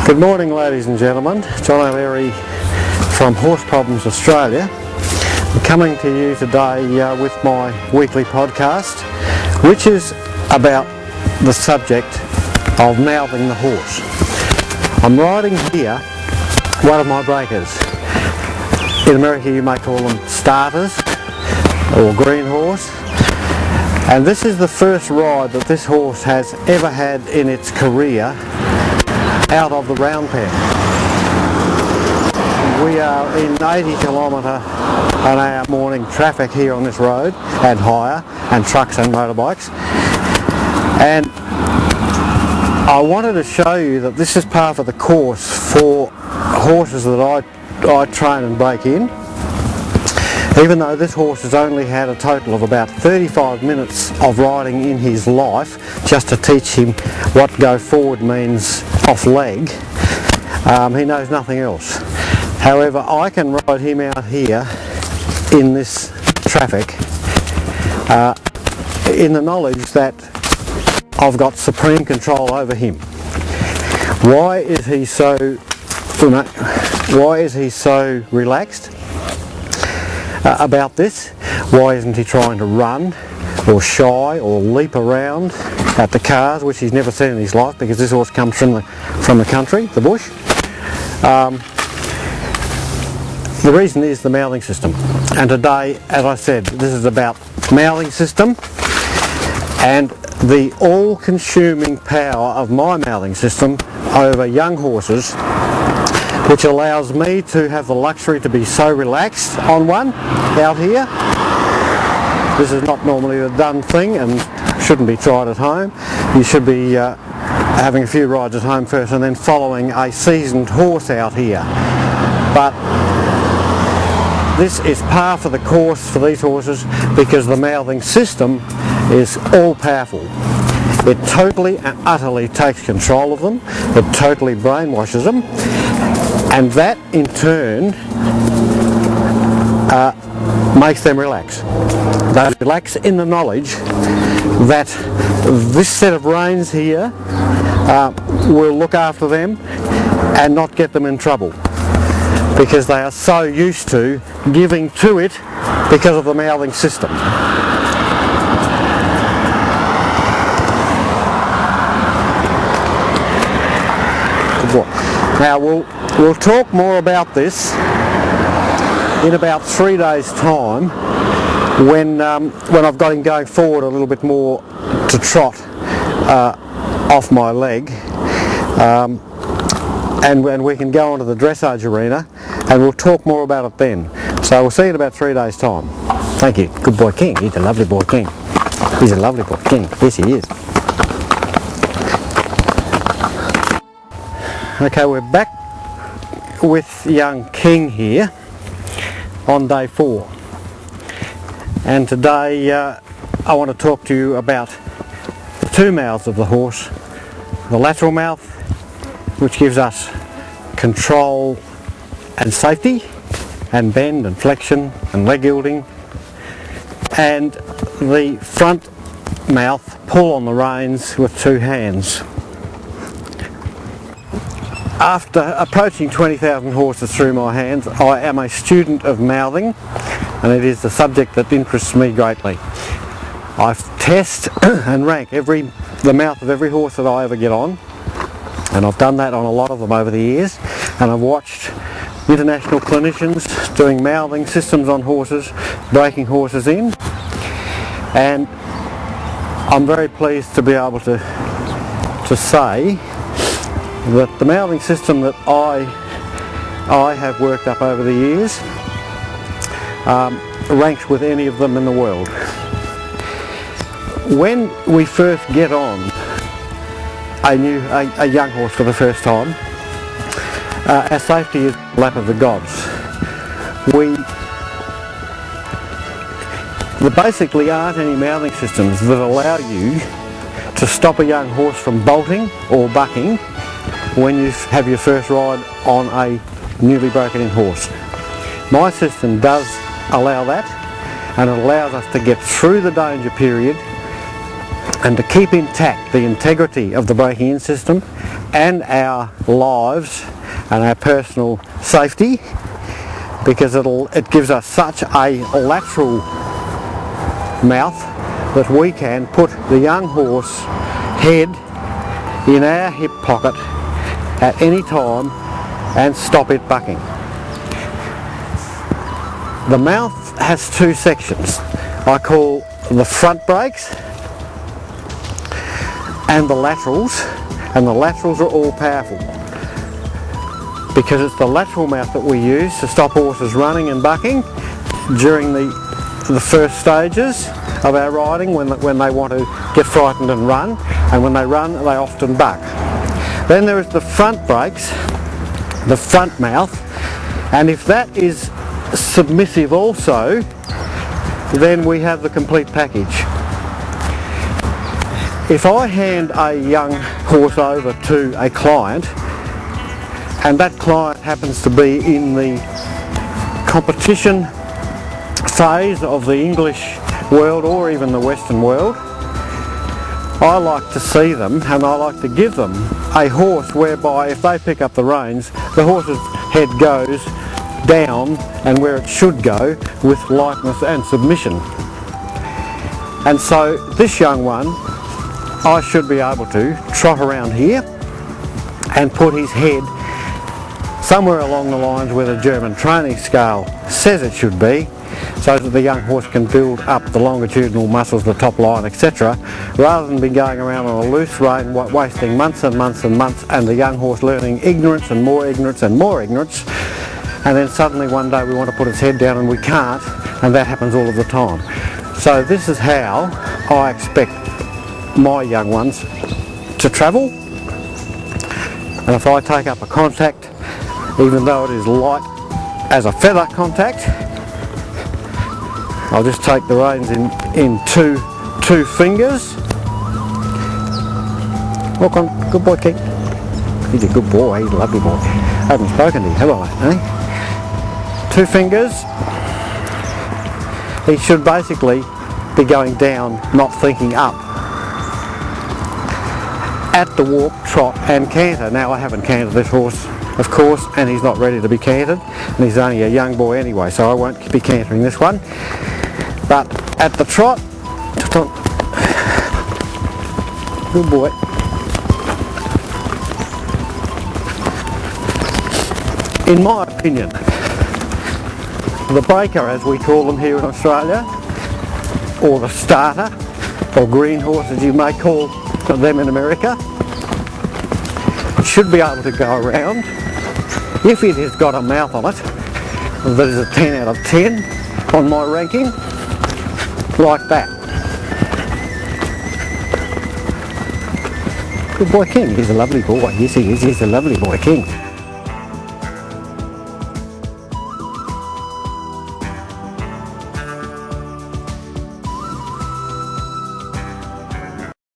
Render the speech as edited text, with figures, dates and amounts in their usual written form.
Good morning, ladies and gentlemen. John O'Leary from Horse Problems Australia. I'm coming to you today with my weekly podcast, which is about the subject of mouthing the horse. I'm riding here one of my breakers. In America you may call them starters or green horse. And this is the first ride that this horse has ever had in its career out of the round pen. We are in 80 km/h morning traffic here on this road, and higher, and trucks and motorbikes. And I wanted to show you that this is part of the course for horses that I train and break in. Even though this horse has only had a total of about 35 minutes of riding in his life, just to teach him what go forward means off leg, he knows nothing else. However, I can ride him out here in this traffic in the knowledge that I've got supreme control over him. Why is he so relaxed about this? Why isn't he trying to run or shy or leap around at the cars, which he's never seen in his life, because this horse comes from the country, the bush? The reason is the mouthing system. And today, as I said, this is about mouthing system and the all-consuming power of my mouthing system over young horses, which allows me to have the luxury to be so relaxed on one out here. This is not normally a done thing and shouldn't be tried at home. You should be having a few rides at home first and then following a seasoned horse out here. But this is par for the course for these horses because the mouthing system is all powerful. It totally and utterly takes control of them. It totally brainwashes them. And that in turn makes them relax. They relax in the knowledge that this set of reins here will look after them and not get them in trouble, because they are so used to giving to it because of the mouthing system. Now we'll talk more about this in about 3 days' time, when I've got him going forward a little bit more to trot off my leg, and when we can go onto the dressage arena, and we'll talk more about it then. So we'll see you in about 3 days' time. Thank you. Good boy King. He's a lovely boy King. He's a lovely boy King. Yes, he is. Okay, we're back with young King here on day 4, and today I want to talk to you about the two mouths of the horse. The lateral mouth, which gives us control and safety and bend and flexion and leg yielding, and the front mouth, pull on the reins with 2 hands. After approaching 20,000 horses through my hands, I am a student of mouthing, and it is the subject that interests me greatly. I test and rank the mouth of every horse that I ever get on, and I've done that on a lot of them over the years, and I've watched international clinicians doing mouthing systems on horses, breaking horses in, and I'm very pleased to be able to say that the mouthing system that I have worked up over the years ranks with any of them in the world. When we first get on a young horse for the first time, our safety is the lap of the gods. There basically aren't any mouthing systems that allow you to stop a young horse from bolting or bucking when you have your first ride on a newly broken in horse. My system does allow that, and it allows us to get through the danger period and to keep intact the integrity of the braking in system and our lives and our personal safety, because it gives us such a lateral mouth that we can put the young horse head in our hip pocket at any time and stop it bucking. The mouth has two sections. I call the front brakes and the laterals, and the laterals are all powerful because it's the lateral mouth that we use to stop horses running and bucking during the first stages of our riding, when they want to get frightened and run, and when they run they often buck. Then there is the front brakes, the front mouth, and if that is submissive also, then we have the complete package. If I hand a young horse over to a client, and that client happens to be in the competition phase of the English world or even the Western world, I like to see them, and I like to give them a horse whereby if they pick up the reins, the horse's head goes down and where it should go, with lightness and submission. And so this young one, I should be able to trot around here and put his head somewhere along the lines where the German training scale says it should be, so that the young horse can build up the longitudinal muscles, the top line, etc., rather than be going around on a loose rein, wasting months and months and months, and the young horse learning ignorance and more ignorance and more ignorance, and then suddenly one day we want to put its head down and we can't, and that happens all of the time. So this is how I expect my young ones to travel, and if I take up a contact, even though it is light as a feather contact, I'll just take the reins in two fingers. Walk on, good boy King. He's a good boy, he's a lovely boy. I haven't spoken to you, have I? Eh? 2 fingers. He should basically be going down, not thinking up, at the walk, trot and canter. Now I haven't cantered this horse, of course, and he's not ready to be cantered, and he's only a young boy anyway, so I won't be cantering this one. But at the trot, good boy. In my opinion, the breaker, as we call them here in Australia, or the starter, or green horse as you may call them in America, should be able to go around, if it has got a mouth on it that is a 10 out of 10 on my ranking, like that. Good boy King, he's a lovely boy, yes he is, he's a lovely boy King.